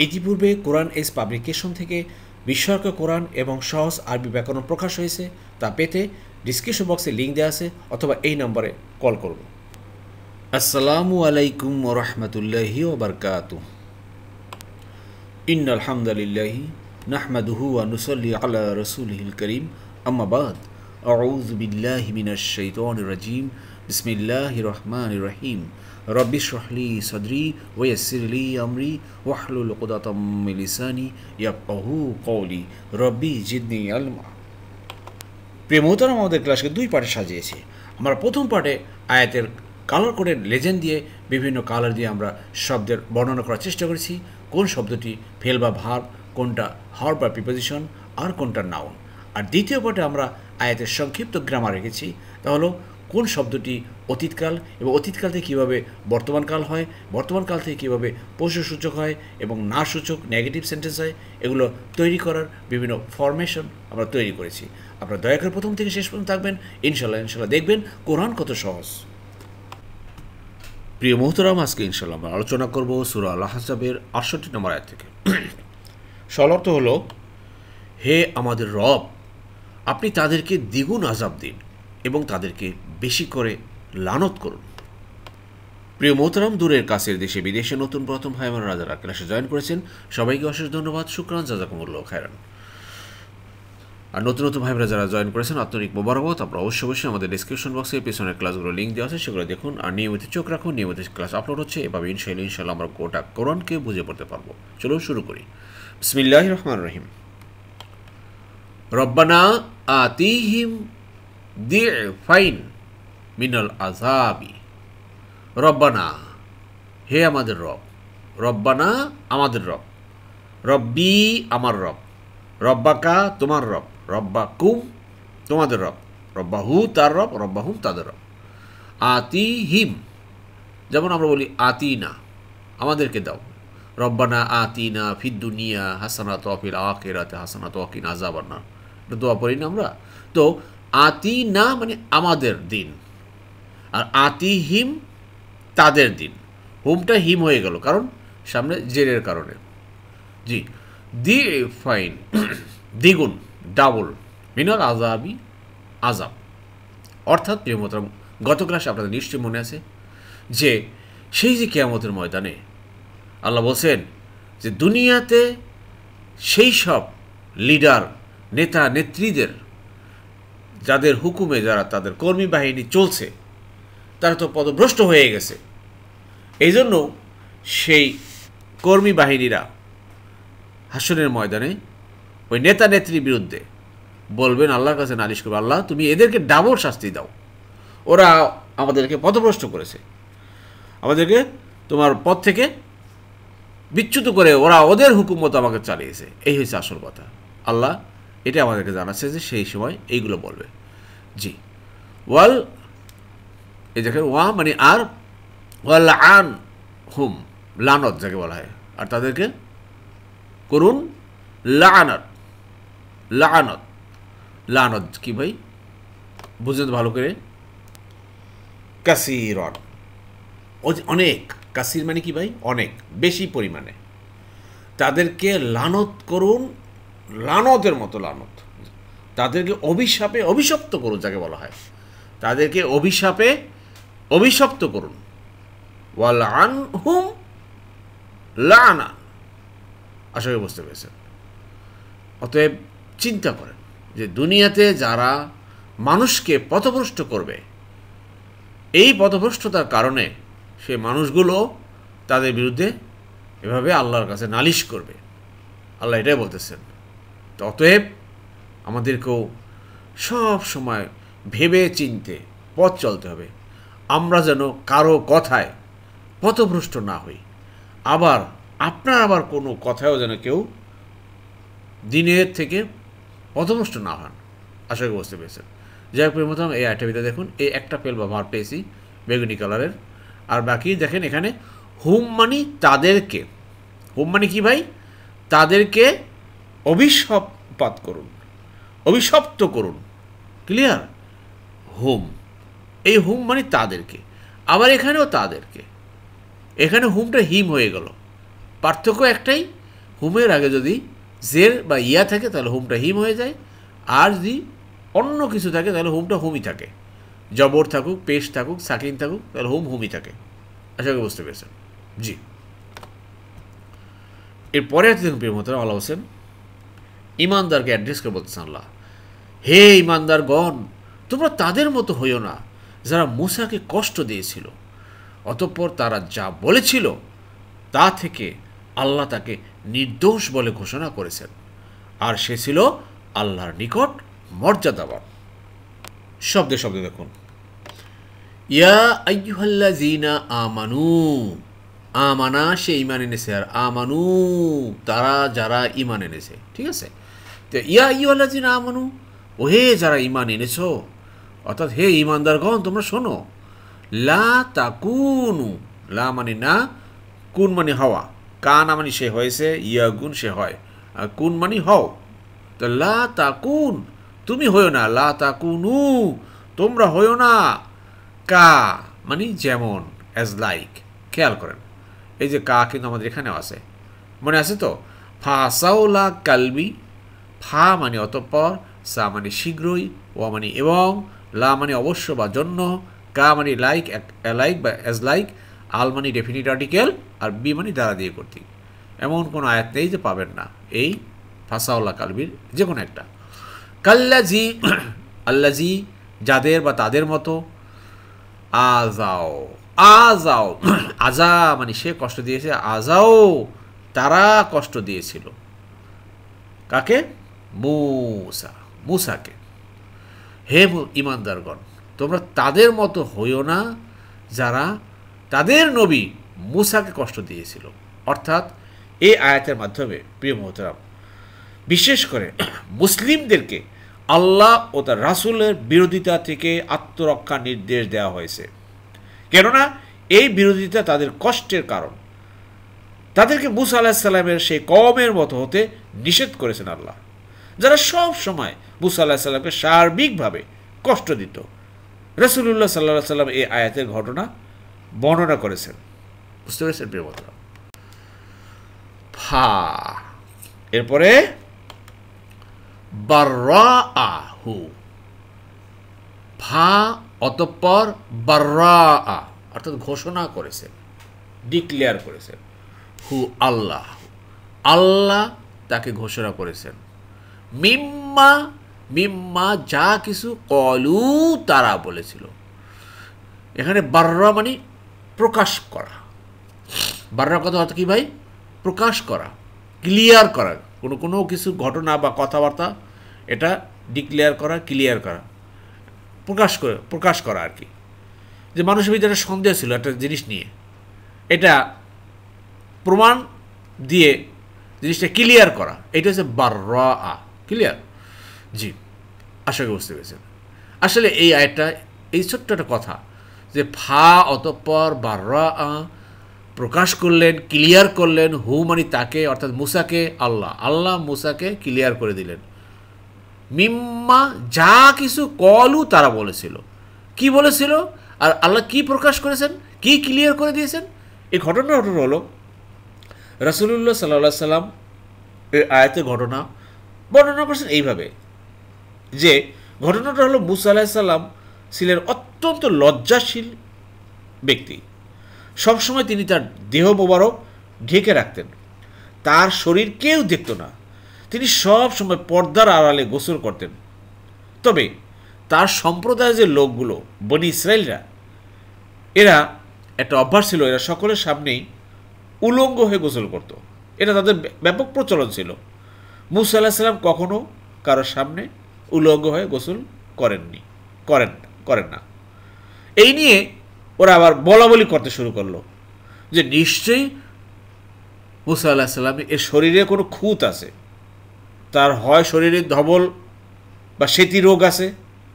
ইতিপূর্বে কোরআন S publication থেকে বিস্ময়কর কোরআন এবং সহজ আরবি ব্যাকরণ প্রকাশ হয়েছে। তা পেতে ডিসক্রিপশন বক্সে লিঙ্ক দেওয়া আছে অথবা এই নম্বরে কল করুন। আসসালামু আলাইকুম ওয়া রাহমাতুল্লাহি ওয়া বারাকাতুহু। ইন্নাল হামদালিল্লাহি নাহমাদুহু ওয়া নুসাল্লি আলা রাসূলিহিল কারীম, আম্মা বাদ। আউযু বিল্লাহি মিনাশ শাইতানির রাজীম। বিসমিল্লাহির রহমানির রহিম। রব্বি ইশরাহ লি সাদরি ওয়া ইয়াসসির লি আমরি ওয়াহলুল উকদাতাম মিন লিসানি ইয়াফকাহু কওলি। রব্বি জিদনি ইলমা। প্রিয় মোহতারাম, আমাদের ক্লাসকে দুই পার্টে সাজিয়েছি। আমরা প্রথম পার্টে আয়াতের কালার কোডের লেজেন্ড দিয়ে বিভিন্ন কালার দিয়ে আমরা শব্দের বর্ণনা করার চেষ্টা করেছি। কোন শব্দটি ফেল বা ভার্ব, কোনটা হার্ব বা প্রিপোজিশন, আর কোনটা নাউন। আর দ্বিতীয় পার্টে আমরা আয়াতের সংক্ষিপ্ত গ্রামার রেখেছি। তা হলো কোন শব্দটি অতীতকাল এবং অতীতকাল থেকে কীভাবে বর্তমানকাল হয়, বর্তমানকাল থেকে কীভাবে পশুসূচক হয় এবং না সূচক নেগেটিভ সেন্টেন্স হয়, এগুলো তৈরি করার বিভিন্ন ফরমেশন আমরা তৈরি করেছি। আপনারা দয়া করে প্রথম থেকে শেষ পর্যন্ত থাকবেন। ইনশাল্লাহ দেখবেন কোরআন কত সহজ। প্রিয় মোহতারাম, আজকে ইনশাল্লাহ আমরা আলোচনা করব সূরা আল আহজাবের ৬৮ নম্বর আয়াত থেকে। সরল হলো, হে আমাদের রব, আপনি তাদেরকে দ্বিগুণ আযাব দিন এবং তাদেরকে বেশি করে লানত করুন। প্রিয় মোহতারাম, দূরের কাছের দেশে বিদেশে নতুন প্রথম ভাই বোনেরা যারা ক্লাসে জয়েন করেছেন, সবাইকে অশেষ ধন্যবাদ, শুকরান, জাযাকুমুল্লাহ খায়রান। আর নতুন ভাই বোনেরা যারা জয়েন করেছেন, আন্তরিক মোবারকবাদ। আপনারা অবশ্যই আমাদের ডিসক্রিপশন বক্সে পিছনের ক্লাসগুলো লিঙ্ক দেওয়া আছে, সেগুলো দেখুন আর নিয়মিত চোখ রাখুন। নিয়মিত ক্লাস আপলোড হচ্ছে, এভাবে ইনশাল্লাহ আমরা গোটা কোরআনকে বুঝে পড়তে পারবো। চলো শুরু করি। বিসমিল্লাহির রহমানির রহিম। রব্বানা আতিহিম দি'ফাইন মিনাল আযাবি। রব্বানা, হে আমাদের রব। রব্বানা, আমাদের রব। রব্বি, আমার রব। রব্বাকা, তোমার রব। রব্বাকুম, তোমাদের রব। রব্বাহু, তার রব। রব্বাহুম, তাদের রব। আতিহিম, যেমন আমরা বলি আতিনা, আমাদেরকে দাও। রব্বানা আতিনা ফিদ দুনিয়া হাসানাত ওয়া ফিল আখিরাতি হাসানাত ওয়া কিনা আযাবান নার। এটা দোয়া পড়ি না আমরা? তো আতিনা মানে আমাদের দিন, আর আতিহিম তাদের দিন। হুমটা হিম হয়ে গেল কারণ সামনে জেরের কারণে। জি, দি ফাইন দ্বিগুণ, ডাবল, মিনাল আযাবি, আযাব। অর্থাৎ প্রিয় মোহতারাম, গত ক্লাসে আপনাদের নিশ্চয়ই মনে আছে যে সেই যে কিয়ামতের ময়দানে আল্লাহ বলছেন যে দুনিয়াতে সেই সব লিডার, নেতা নেত্রীদের যাদের হুকুমে যারা তাদের কর্মী বাহিনী চলছে, তারা তো পদভ্রষ্ট হয়ে গেছে। এই জন্য সেই কর্মী বাহিনীরা হাসরের ময়দানে ওই নেতা নেত্রীর বিরুদ্ধে বলবেন, আল্লাহর কাছে নালিশ করবে, আল্লাহ তুমি এদেরকে ডাবল শাস্তি দাও। ওরা আমাদেরকে পথভ্রষ্ট করেছে, আমাদেরকে তোমার পথ থেকে বিচ্যুত করে ওরা ওদের হুকুম মতো আমাকে চালিয়েছে। এই হয়েছে আসল কথা। আল্লাহ এটা আমাদেরকে জানাচ্ছে যে সেই সময় এইগুলো বলবে। জি, ওয়াল, এই দেখেন ওয়া মানে আর, ওয়াল আন হুম, লানত যাকে বলা হয়, আর তাদেরকে করুন লানত। লানত, লানত কি ভাই বুঝলেন তো ভালো করে? কাসিরন, অনেক। কাসির মানে কি ভাই? অনেক, বেশি পরিমাণে। তাদেরকে লানত করুন, লানতের মতো লানত। তাদেরকে অভিশাপে অভিশপ্ত করুন যাকে বলা হয়, তাদেরকে অভিশাপে অভিশপ্ত করুন। ওয়াল আনহুম লানা। আশা করি বুঝতে পেরেছেন। অতএব চিন্তা করেন যে দুনিয়াতে যারা মানুষকে পথভ্রষ্ট করবে, এই পথভ্রষ্টতার কারণে সে মানুষগুলো তাদের বিরুদ্ধে এভাবে আল্লাহর কাছে নালিশ করবে। আল্লাহ এটাই বলতেছেন। তো অতএব আমাদেরকেও সব সময় ভেবে চিনতে পথ চলতে হবে, আমরা যেন কারো কথায় পথভ্রষ্ট না হই। আবার আপনার কোনো কথায়ও যেন কেউ দিনের থেকে পথভ্রষ্ট না হন। আশা করি বুঝতে পেরেছেন। যাই হোক, প্রথম এই আয়টা ভিতরে দেখুন, এই একটা ফেল বা ভার পেয়েছি বেগুনি কালারের, আর বাকি দেখেন এখানে হুম মানি তাদেরকে। হুম মানে কি ভাই? তাদেরকে অভিশাপাত করুন, অভিশপ্ত করুন। ক্লিয়ার? হুম, এই হুম মানে তাদেরকে। আবার এখানেও তাদেরকে, এখানে হুমটা হিম হয়ে গেল। পার্থক্য একটাই হুমের আগে যদি জের বা ইয়া থাকে তাহলে হুমটা হিম হয়ে যায়, আর যদি অন্য কিছু থাকে তাহলে হুমটা হুমই থাকে। জবর থাকুক, পেশ থাকুক, সাকিন থাকুক, তাহলে হুমই থাকে। আশা করি বুঝতে পেরেছেন। জি, এরপরে প্রিয় মোহতারাম আল্লাহ হোসেন ইমানদারকে অ্যাড্রেস করে বলতেছেন আল্লাহ, হে ইমানদারগণ, তোমরা তাদের মতো হইও না যারা মূসাকে কষ্ট দিয়েছিল, অতঃপর তারা যা বলেছিল তা থেকে আল্লাহ তাকে নির্দোষ বলে ঘোষণা করেছেন, আর সে ছিল আল্লাহর নিকট মর্যাদাবান। শব্দে শব্দে দেখুন, ইয়া আইয়ুহাল্লাযীনা আমানু, আমানা সে ইমান এনেছে, আর আমানু তারা যারা ইমান এনেছে। ঠিক আছে, তো ইয়া আইয়ুহাল্লাযীনা আমানু, ও হে যারা ইমান এনেছো, অর্থাৎ হে ইমানদারগণ তোমরা শোনো, লা তাকুনু, লা মানে না, কুন মানে হওয়া, কা না মানে সে হয়েছে, ইয়া গুণ সে হয়, আর কুন মানে হও। তো লা তাকুন তুমি হইও না, লা তাকুনু তোমরা হইও না, কা মানে যেমন, অ্যাজ লাইক। খেয়াল করেন এই যে কা কিন্তু আমাদের এখানেও আছে, মনে আছে তো? ফাসাউলা কালবি, ফা মানে অতঃপর, সা মানে শীঘ্রই, ও মানে এবং, লা মানে অবশ্য বা জন্য, কা মানে লাইক, লাইক বা অ্যাজ লাইক, আল মানে ডেফিনিট আর্টিকেল, আর বি মানে দ্বারা দিয়ে কর্তৃক। এমন কোনো আয়াত নেই যে পাবেন না এই ফাসাউল্লাহ কালবির যে কোনো একটা। কাল্লাজি, আল্লাজি যাদের বা তাদের মতো, আজাও, আজাও আজা মানে সে কষ্ট দিয়েছে, আজাও তারা কষ্ট দিয়েছিল। কাকে? মূসা, মূসাকে। হে ইমানদারগণ, তোমরা তাদের মতো হইও না যারা তাদের নবী মূসাকে কষ্ট দিয়েছিল। অর্থাৎ এই আয়াতের মাধ্যমে প্রিয় মোহতারাম বিশেষ করে মুসলিমদেরকে আল্লাহ ও তার রাসূলের বিরোধিতা থেকে আত্মরক্ষার নির্দেশ দেওয়া হয়েছে। কেননা এই বিরোধিতা তাদের কষ্টের কারণ। তাদেরকে মূসা আলাইহিস সালামের সেই কওমের মতো হতে নিষেধ করেছেন আল্লাহ, যারা সব সময় মূসা আলাইহিস সালামকে সার্বিকভাবে কষ্ট দিত। রাসূলুল্লাহ সাল্লাল্লাহু আলাইহি সাল্লাম এই আয়াতের ঘটনা বর্ণনা করেছেন। বুঝতে পেরেছেন প্রিয় বন্ধুরা? ফা, এরপরে বাররাআহু, ফা অতঃপর বাররাআ অর্থাৎ ঘোষণা করেছেন, ডিক্লেয়ার করেছেন। হু আল্লাহ, আল্লাহ তাকে ঘোষণা করেছেন। মিম্মা, মিম্মা যা কিছু, কলু তারা বলেছিল। এখানে বাররা মানে প্রকাশ করা। বাররা কথা অর্থ কি ভাই? প্রকাশ করা, ক্লিয়ার করা, কোনো কোনো কিছু ঘটনা বা কথাবার্তা এটা ডিক্লেয়ার করা, ক্লিয়ার করা, প্রকাশ করা আর কি। যে মানুষের ভিতরে সন্দেহ ছিল একটা জিনিস নিয়ে, এটা প্রমাণ দিয়ে জিনিসটা ক্লিয়ার করা, এটা হচ্ছে বাররা, ক্লিয়ার। জি, আশা করি বুঝতে পেরেছেন। আসলে এই আয়াতটা, এই ছোট্ট একটা কথা যে ফা অতঃপর বাররা প্রকাশ করলেন, ক্লিয়ার করলেন, হু মানে তাকে অর্থাৎ মূসাকে, আল্লাহ, আল্লাহ মূসাকে ক্লিয়ার করে দিলেন। মিম্মা যা কিছু, কলু তারা বলেছিল। কি বলেছিল আর আল্লাহ কি প্রকাশ করেছেন, কি ক্লিয়ার করে দিয়েছেন? এই ঘটনাটা হলো রাসূলুল্লাহ সাল্লাল্লাহু আলাইহি সাল্লাম এই আয়াতের ঘটনা বর্ণনা করেছেন এইভাবে যে ঘটনাটা হলো মূসা আলাইহিস সালাম ছিলেন অত্যন্ত লজ্জাশীল ব্যক্তি। সবসময় তিনি তার দেহ মোবারক ঢেকে রাখতেন, তার শরীর কেউ দেখত না। তিনি সব সময় পর্দার আড়ালে গোসল করতেন। তবে তার সম্প্রদায়ের যে লোকগুলো, বনি ইসরায়েলরা, এরা একটা অভ্যাস ছিল, এরা সকলের সামনেই উলঙ্গ হয়ে গোসল করত। এটা তাদের ব্যাপক প্রচলন ছিল। মূসা আলাইহিস সালাম কখনো কারোর সামনে উলঙ্গ হয়ে গোসল করেন না। এই নিয়ে ওরা আবার বলাবলি করতে শুরু করলো যে নিশ্চয়ই মূসা আলাইহিস সালামের এর শরীরে কোনো খুঁত আছে, তার হয় শরীরে ধবল বা সেতি রোগ আছে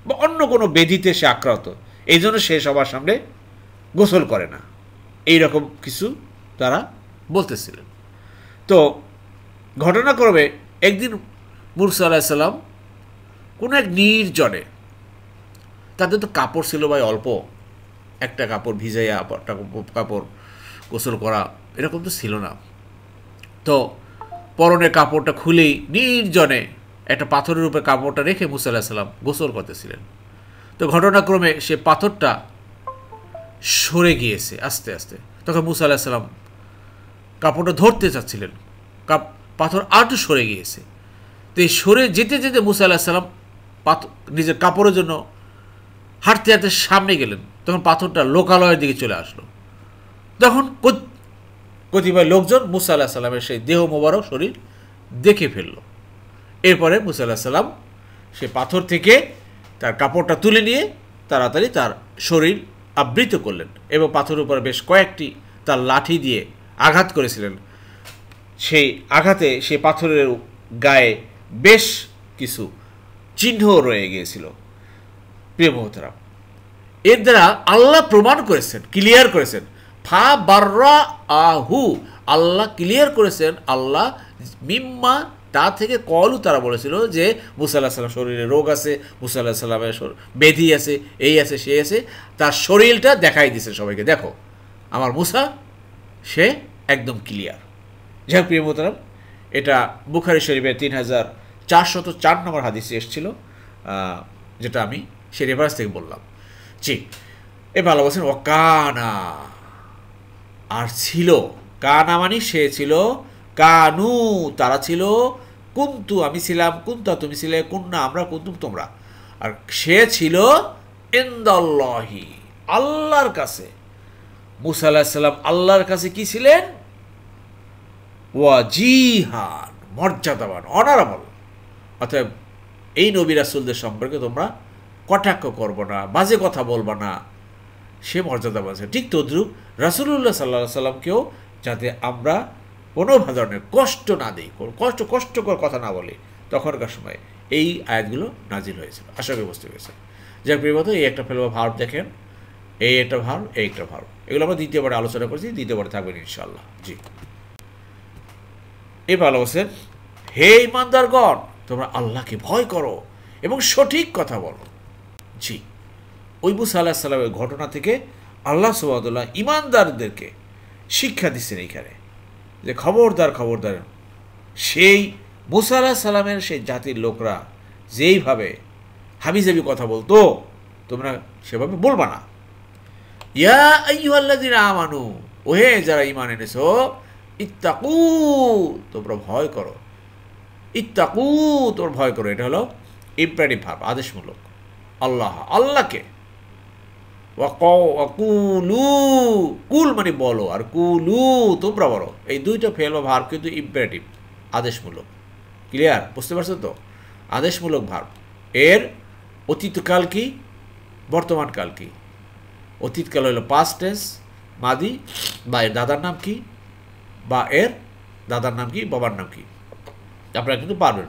বা অন্য কোনো ব্যাধিতে সে আক্রান্ত, এই জন্য সে সবার সামনে গোসল করে না। এই রকম কিছু তারা বলতেছিলেন। তো ঘটনাক্রমে একদিন মূসা আলাইহিস সালাম কোনো এক নির্জনে, তাদের তো কাপড় ছিল ভাই অল্প, একটা কাপড় ভিজাইয়া একটা কাপড় গোসল করা এরকম তো ছিল না। তো পরনের কাপড়টা খুলেই নির্জনে একটা পাথরের উপরে কাপড়টা রেখে মুসা আলাইহিস সালাম গোসল করতেছিলেন। তো ঘটনাক্রমে সে পাথরটা সরে গিয়েছে আস্তে আস্তে। তখন মুসা আলাইহিস সালাম কাপড়টা ধরতে চাচ্ছিলেন, পাথর আরটু সরে গিয়েছে। তো এই সরে যেতে যেতে মুসা আলাইহিস সালাম নিজের কাপড়ের জন্য হাঁটতে হাঁটতে সামনে গেলেন। তখন পাথরটা লোকালয়ের দিকে চলে আসলো। তখন কতিপয় লোকজন মুসা আলাইহিস সালামের সেই দেহ মোবারক শরীর দেখে ফেলল। এরপরে মুসা আলাইহিস সালাম সে পাথর থেকে তার কাপড়টা তুলে নিয়ে তাড়াতাড়ি তার শরীর আবৃত করলেন এবং পাথরের উপর বেশ কয়েকটি তার লাঠি দিয়ে আঘাত করেছিলেন। সেই আঘাতে সে পাথরের গায়ে বেশ কিছু চিহ্ন রয়ে গিয়েছিল। প্রিয় মোহতারা, এর দ্বারা আল্লাহ প্রমাণ করেছেন, ক্লিয়ার করেছেন, ফা বাররা আহু, আল্লাহ ক্লিয়ার করেছেন, আল্লাহ মিম্মা তা থেকে কলু, তারা বলেছিল যে মুসা আলাইহিস সালাম শরীরে রোগ আছে, মুসা আলাইহিস সালামের ব্যাধি আছে, এই আছে সে আছে, তার শরীরটা দেখাই দিছে সবাইকে, দেখো আমার মুসা সে একদম ক্লিয়ার। যাই হোক প্রিয় মোহতারাম, এটা বুখারী শরীফের 3404 নম্বর হাদিসে এসেছিল, যেটা আমি সে রেফারেন্স থেকে বললাম। জি, এ ভালো বলছেন ও কানা, আর ছিল, কানা মানে সে ছিল, কানু তারা ছিল, কুন্তু আমি ছিলাম, কুন্তা তুমি ছিলে, কুন্না আমরা, কুন্তুম তোমরা, আর সে ছিল ইনদাল্লাহি আল্লাহর কাছে। মুসা আলাইহিস সালাম আল্লাহর কাছে কি ছিলেন? ওয়াজিহান, মর্যাদাবান, অনারেবল। অতএব এই নবী রাসূলদের সম্পর্কে তোমরা কটাক্ষ করবো না, বাজে কথা বলবা না, সে মর্যাদা আছে। ঠিক তদ্রুপ রাসূলুল্লাহ সাল্লাল্লাহু আলাইহি সাল্লামকেও যাতে আমরা কোনো ধরনের কষ্ট না দিই, কষ্টকর কথা না বলি, তখনকার সময় এই আয়াতগুলো নাজিল হয়েছিল। আশা করি বুঝতে পেরেছে। যার প্রিয়ত এই একটা ফেলবা ভার্ব দেখেন, এই একটা ভার্ব, এই একটা ভার্ব, এগুলো আমরা দ্বিতীয়বারে আলোচনা করছি, দ্বিতীয়বারে থাকবেন ইনশাআল্লাহ। জি, এই ভালো বলছেন, হে ইমানদারগণ তোমরা আল্লাহকে ভয় করো এবং সঠিক কথা বলো। জি, ওই মুসা আলাইহিস সালামের ঘটনা থেকে আল্লাহ সুবহানাহু ওয়া তাআলা ইমানদারদেরকে শিক্ষা দিচ্ছেন এইখানে যে খবরদার খবরদার, সেই মুসা আলাইহিস সালামের সেই জাতির লোকরা যেইভাবে হাবিজাবি কথা বলতো তোমরা সেভাবে বলবা না। ইয়া আইয়ুহাল্লাযীনা আমানু, ওহে যারা ঈমান এনেছো, ইত্তাকু তোমরা ভয় করো, ইত্তাকু তোমরা ভয় করো, এটা হলো ইম্পারেটিভ ভার্ব, আদেশমূলক। আল্লাহ আল্লাহকে, ওয়াকুলু কুল মানে বলো, আর কুলু তোমরা বলো, এই দুইটা ফেল বা ভার্ব কিন্তু ইম্পারেটিভ, আদেশমূলক। ক্লিয়ার? বুঝতে পারছো তো? আদেশমূলক ভার্ব। এর অতীতকাল কি, বর্তমানকাল কি? অতীতকাল হলো পাস্ট টেন্স মাদি, বা এর দাদার নাম কি, বা এর দাদার নাম কি, বাবার নাম কি, আপনারা কিন্তু পারবেন।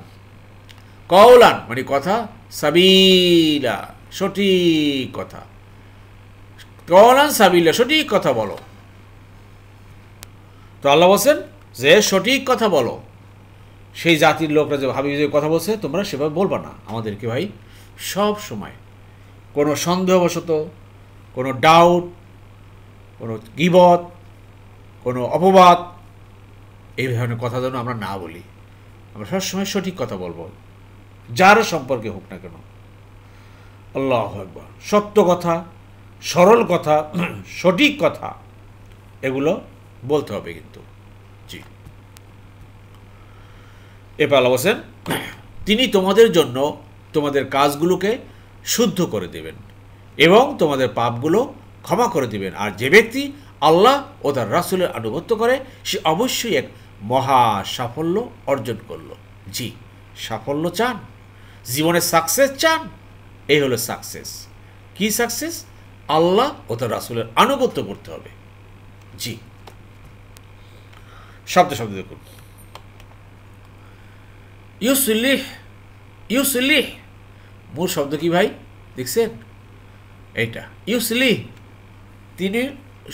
কওলান মানে কথা, সাবিলা সঠিক কথা, কওলান সাবিলা সঠিক কথা বলো। তো আল্লাহ বলছেন যে সঠিক কথা বলো। সেই জাতির লোকরা যে হাবিব যে কথা বলছে তোমরা সেভাবে বলবা না। আমাদেরকে ভাই সব সময় কোনো সন্দেহবশত, কোনো ডাউট, কোনো গীবত, কোনো অপবাদ, এই ধরনের কথা যেন আমরা না বলি। আমরা সবসময় সঠিক কথা বলবো, যার সম্পর্কে হোক না কেন। আল্লাহু আকবার। সত্য কথা, সরল কথা, সঠিক কথা, এগুলো বলতে হবে কিন্তু। জি, এরপর আল্লাহ বলেন তিনি তোমাদের জন্য তোমাদের কাজগুলোকে শুদ্ধ করে দেবেন এবং তোমাদের পাপগুলো ক্ষমা করে দিবেন। আর যে ব্যক্তি আল্লাহ ও তার রাসূলের আনুগত্য করে সে অবশ্যই এক মহা সাফল্য অর্জন করল। জি, সাফল্য চান, জীবনে সাকসেস চান, এই হলো সাকসেস। কি সাকসেস? আল্লাহ ও তার রাসূলের আনুগত্য করতে হবে। জি, শব্দ শব্দ দেখুন, ইউসলিহ, ইউসলিহ মূল শব্দ কি ভাই দেখছেন? এইটা ইউসলিহ, তিনি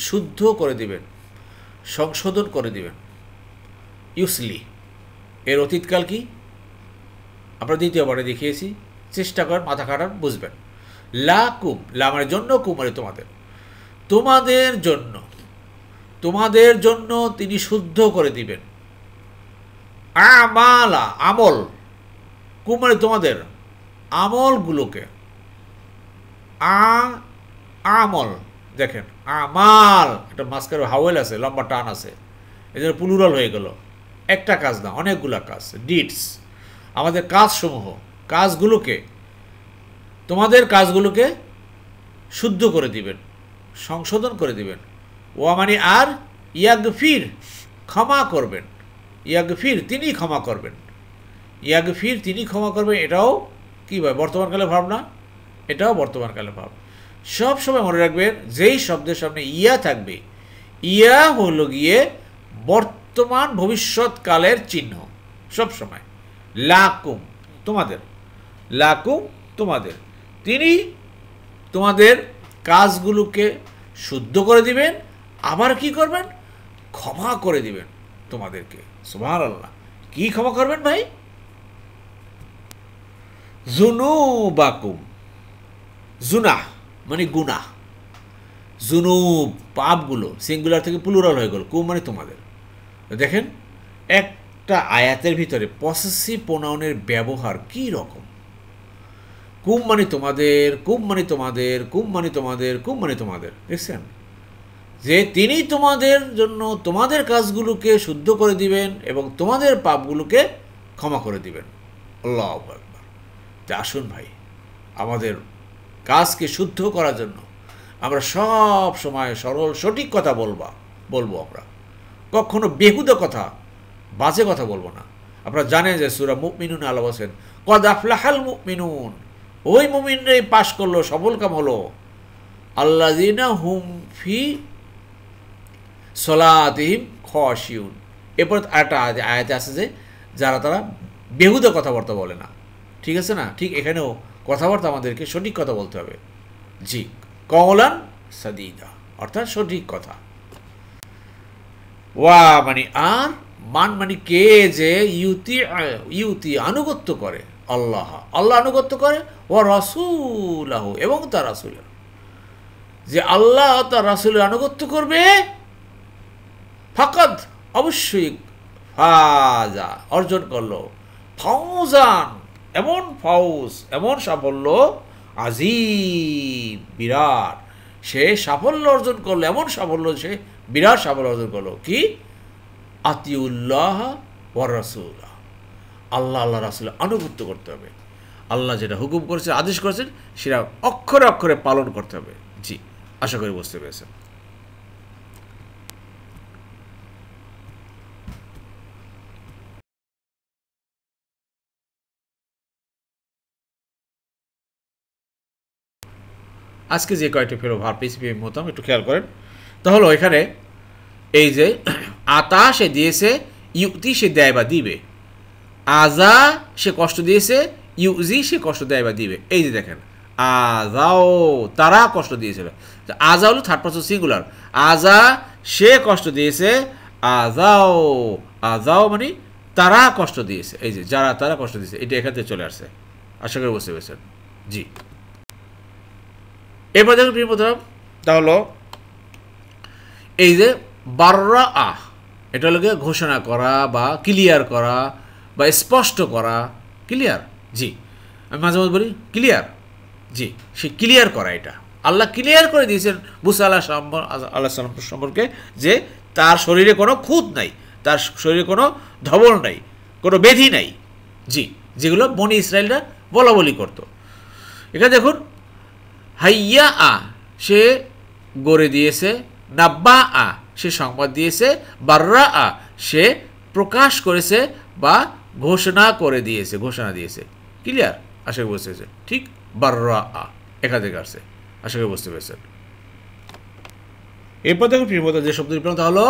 শুদ্ধ করে দিবেন, সংশোধন করে দিবেন। ইউসলিহ এর অতীতকাল কি আমরা দ্বিতীয়বারে দেখিয়েছি, চেষ্টা করেন মাথা খাটান বুঝবেন। লা কুম, লা মানে জন্য, কুম মানে তোমাদের, তোমাদের জন্য, তোমাদের জন্য তিনি শুদ্ধ করে দিবেন। আমালা আমল, কুম মানে তোমাদের আমলগুলোকে, আমল দেখেন আমাল একটা মাঝখানে হাওয়েল আছে, লম্বা টান আছে, এই জন্য প্লুরাল হয়ে গেল। একটা কাজ না, অনেকগুলা কাজ, ডিডস, আমাদের কাজসমূহ, কাজগুলোকে, তোমাদের কাজগুলোকে শুদ্ধ করে দিবেন, সংশোধন করে দিবেন। ওয়া মানে আর ইয়াগফির ক্ষমা করবেন, ইয়াগফির তিনি ক্ষমা করবেন, ইয়াগফির তিনি ক্ষমা করবেন, এটাও কী ভাই বর্তমানকালে ভাব না, এটাও বর্তমানকালে ভাব। সব সময় মনে রাখবেন যেই শব্দের সামনে ইয়া থাকবে, ইয়া হলো গিয়ে বর্তমান ভবিষ্যৎকালের চিহ্ন সব সময়। লাকুম তোমাদের, লাকুম তোমাদের, তিনি তোমাদের কাজগুলোকে শুদ্ধ করে দিবেন, আবার কি করবেন, ক্ষমা করে দিবেন তোমাদেরকে। সুবহানাল্লাহ, কি ক্ষমা করবেন ভাই? জুনুবাকুম, জুনাহ মানে গুনাহ, জুনুব পাপগুলো, সিঙ্গুলার থেকে প্লুরাল হয়ে গেল, কুম মানে তোমাদের। দেখেন একটা আয়াতের ভিতরে পসেসিভ প্রোনাউনের ব্যবহার কি রকম। কুম মানে তোমাদের, কুম মানে তোমাদের, কুম মানে তোমাদের, কুম মানে তোমাদের, দেখছেন যে তিনি তোমাদের জন্য তোমাদের কাজগুলোকে শুদ্ধ করে দিবেন এবং তোমাদের পাপগুলোকে ক্ষমা করে দিবেন। আল্লাহু আকবার। তা আসুন ভাই, আমাদের কাজকে শুদ্ধ করার জন্য আমরা সব সময় সরল সঠিক কথা বলবো আমরা, কখনো বেহুদা কথা, বাজে কথা বলবো না। আপনারা জানেন যে সূরা মুমিনুন আল্লাহ বলেন কদ আফলাহাল মুমিনুন, ওই মুমিনরাই পাশ করলো, সফল কাম হলো, আল্লাযিনা হুম ফি সলাতিহিম খাশিউন। এরপর একটা আয়াতে আছে যে যারা তারা বেহুদা কথাবার্তা বলে না, ঠিক আছে না? ঠিক এখানেও কথাবার্তা আমাদেরকে সঠিক কথা বলতে হবে। জি, কওলান সাদীদা অর্থাৎ সঠিক কথা। ওয়া মানে আর, মান মানে কে যে ইউতি, ইউতি আনুগত্য করে, আল্লাহ, আল্লাহ আনুগত্য করে, ও রাসূলাহু এবং তার রাসূলের, যে আল্লাহ তার রাসূলের আনুগত্য করবে, ফাকাদ অবশ্যই, ফাজা অর্জন করলো, ফাউজান এমন ফাউজ, এমন সাফল্য, আজিম বিরাট, সে সাফল্য অর্জন করলো, এমন সাফল্য, সে বিরাট সাফল্য অর্জন করলো। কি? আতিউল্লাহ ওয়া রাসূলা, আল্লাহ আল্লাহ রাসূলের আনুগত্য করতে হবে, আল্লাহ যেটা হুকুম করেছেন, আদেশ করেছেন, সেটা অক্ষরে অক্ষরে পালন করতে হবে। জি, আশা করি বুঝতে পেরেছেন। আজকে যে কয়েকটি ফেরো ভার পিসিপি মতাম একটু খেয়াল করেন। তাহলে এখানে এই যে আতা সে দিয়েছে, ইউতি সে দেয় বা দিবে, আজা সে কষ্ট দিয়েছে, ইউজি সে কষ্ট দেয় বা দিবে। এই যে দেখেন আজাও তারা কষ্ট দিয়েছিল, আজা হলো থার্ড পারসন সিঙ্গুলার, আজা সে কষ্ট দিয়েছে, আজাও, আজাও মানে তারা কষ্ট দিয়েছে, এই যে যারা তারা কষ্ট দিয়েছে, এটা এখান থেকে চলে আসছে। আশা করি বুঝতে পেরেছেন। জি, এরপর দেখুন প্রিয় বন্ধুরা, তাহলে এই যে বাররা আহ, এটা হলো ঘোষণা করা বা ক্লিয়ার করা বা স্পষ্ট করা, ক্লিয়ার। জি, আমি মাঝে মাঝে বলি ক্লিয়ার, জি, সে ক্লিয়ার করা, এটা আল্লাহ ক্লিয়ার করে দিয়েছেন মুসা আল্লাহ সালাম সম্পর্কে, যে তার শরীরে কোনো খুঁত নাই, তার শরীরে কোনো ধবল নাই, কোনো ব্যাধি নাই। জি, যেগুলো বনি ইসরায়েলরা বলা বলি করতো। এখানে দেখুন হাইয়া আ সে গড়ে দিয়েছে, নাব্বা আ সে সংবাদ দিয়েছে, বাররা আ সে প্রকাশ করেছে বা ঘোষণা করে দিয়েছে, ঘোষণা দিয়েছে। ক্লিয়ার? আশা করি বুঝতে পেরেছেন। ঠিক, বাররা আ এখান থেকে আসছে, আশা করি বুঝতে পেরেছেন। এরপর দেখুন প্রিয়তা যে শব্দটি পেলাম তা হলো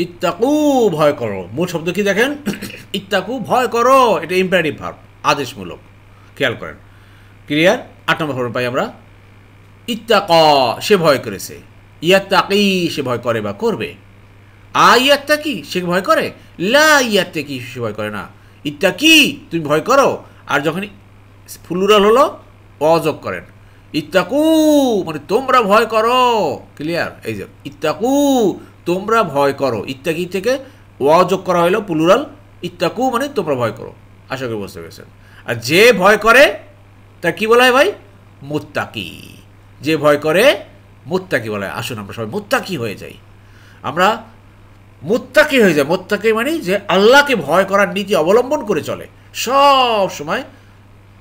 ইত্তাকু, ভয় করো। মূল শব্দ কি দেখেন, ইত্তাকু ভয় করো, এটা ইম্পারেটিভ ভার্ব, আদেশমূলক। খেয়াল করেন। ক্লিয়ার? 8 নম্বর ভার্ব পাই আমরা, ইত্তাক সে ভয় করেছে, ইয়াত্তাকি সে ভয় করে বা করবে, ইয়াত্তাকি সে ভয় করে, লা ইয়াত্তাকি সে ভয় করে না। ইত্তাকি তুমি ভয় করো, আর যখন প্লুরাল হলো অযোগ করেন, ইত্তাকু মানে তোমরা ভয় করো। ক্লিয়ার? এই যে ইত্তাকু তোমরা ভয় করো, ইত্তাকি থেকে অযোগ করা হলো প্লুরাল ইত্তাকু মানে তোমরা ভয় করো। আশা করি বুঝতে পেরেছেন। আর যে ভয় করে তার কি বলা হয় ভাই? মুত্তাকি। যে ভয় করে মুত্তাকি বলা হয়। আসুন আমরা সবাই মুত্তাকি হয়ে যাই। আমরা মুত্তাকি হয়ে যায়। মুত্তাকি মানে যে আল্লাহকে ভয় করার নীতি অবলম্বন করে চলে, সব সময়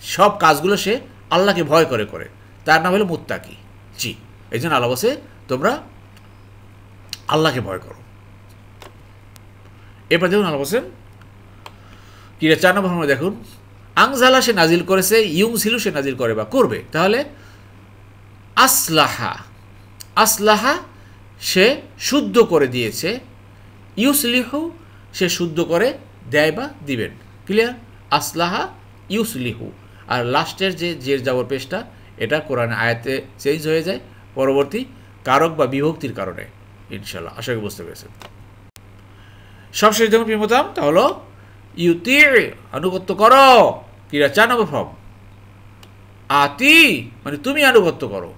সব কাজগুলো সে আল্লাহকে ভয় করে করে, তার নাম হলো মুত্তাকি। জি, এই জন্য আল্লাহ বলছে তোমরা আল্লাহকে ভয় করো। এরপর দেখুন আল্লাহ বলছেন কি 4 নম্বর দেখুন, আংজালা সে নাজিল করেছে, ইউমসিলু সে নাজিল করে বা করবে। তাহলে আসলাহা, আসলাহা সে শুদ্ধ করে দিয়েছে, ইউসলিহু সে শুদ্ধ করে দেয় বা দিবেন। ক্লিয়ার? আসলাহা ইউসলিহু। আর লাস্টের যে জের যাবর পেশটা, এটা কোরআন আয়াতে চেঞ্জ হয়ে যায় পরবর্তী কারক বা বিভক্তির কারণে। ইনশাল্লাহ আশা করি বুঝতে পেরেছেন। সবশেষ যখন প্রিয়মতাম তা হলো ইউতি, আনুগত্য করো। কিরা 4 নম্বর ফর্ম। আতি মানে তুমি আনুগত্য করো,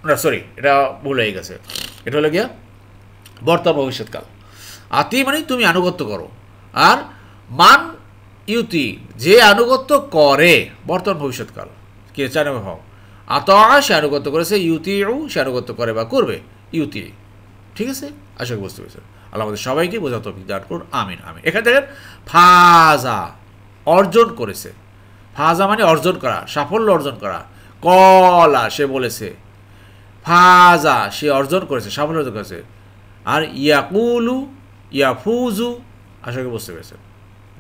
না সরি এটা ভুল হয়ে গেছে, এটা হলো গিয়া বর্তমান ভবিষ্যৎকাল। আতি মানে তুমি আনুগত্য করো, আর মান ইউতি যে আনুগত্য করে, বর্তমান ভবিষ্যৎকাল। কি 4 নম্বর ফর্ম। আতা সে আনুগত্য করেছে, ইউতিউ সে আনুগত্য করে বা করবে, ইউতি। ঠিক আছে, আশা করি বুঝতে পেরেছেন। আল্লাহ আমাদের সবাইকে বোঝা তৌফিক দান করুন, আমিন আমিন। এখানে দেখেন ফাজা অর্জন করেছে, ফাজা মানে অর্জন করা, সাফল্য অর্জন করা। কলা সে বলেছে, ফাজা সে অর্জন করেছে, সাফল্য অর্জন করেছে। আর ইয়াকুলু ইয়াফুজু, আশা করি বুঝতে পেরেছেন।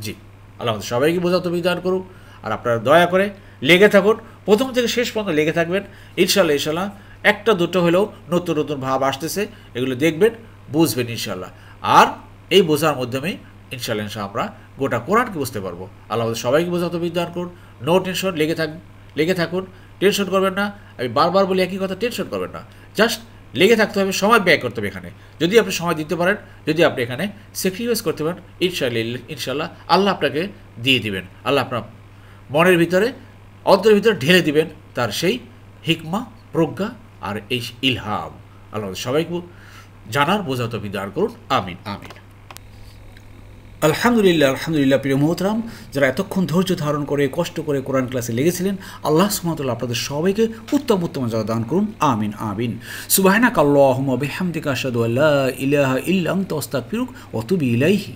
জি, আল্লাহ আমাদের সবাইকে বোঝা তৌফিক দান করুন। আর আপনারা দয়া করে লেগে থাকুন, প্রথম থেকে শেষ পর্যন্ত লেগে থাকবেন। ইনশাল্লাহ ইনশাল্লাহ একটা দুটো হলেও নতুন নতুন ভাব আসতেছে, এগুলো দেখবেন, বুঝবেন ইনশাল্লাহ। আর এই বোঝার মাধ্যমে ইনশাল্লাহ আমরা গোটা কোরআনকে বুঝতে পারবো। আল্লাহ আমাদের সবাইকে বোঝা তৌফিক দান করুন। নো টেনশন, লেগে থাকুন, টেনশন করবেন না। আমি বারবার বলি একই কথা, টেনশন করবেন না, জাস্ট লেগে থাকতে হবে, সময় ব্যয় করতে হবে এখানে। যদি আপনি সময় দিতে পারেন, যদি আপনি এখানে স্যাক্রিফাইস করতে পারেন, ইনশাল্লাহ আল্লাহ আপনাকে দিয়ে দিবেন। আল্লাহ আপনার মনের ভিতরে, অন্তরের ভিতরে ঢেলে দিবেন তার সেই হিকমা, প্রজ্ঞা আর এই ইলহাম। আল্লাহ সবাইকে জানার বোঝা তৌফিক দান করুন, আমিন আমিন। আলহামদুলিল্লাহ আলহামদুলিল্লাহ। প্রিয় মোহতরাম, যারা এতক্ষণ ধৈর্য ধারণ করে কষ্ট করে কোরআন ক্লাসে লেগেছিলেন, আল্লাহ সুবহানাহু ওয়া তাআলা আপনাদের সবাইকে উত্তম উত্তম জাযা দান করুন, আমিন আমিন। সুবহানাকাল্লাহুম্মা বিহামদিকা আশহাদু আল্লা ইলাহা ইল্লা আনতা আস্তাগফিরুকা ওয়া আতুবু ইলাইহি।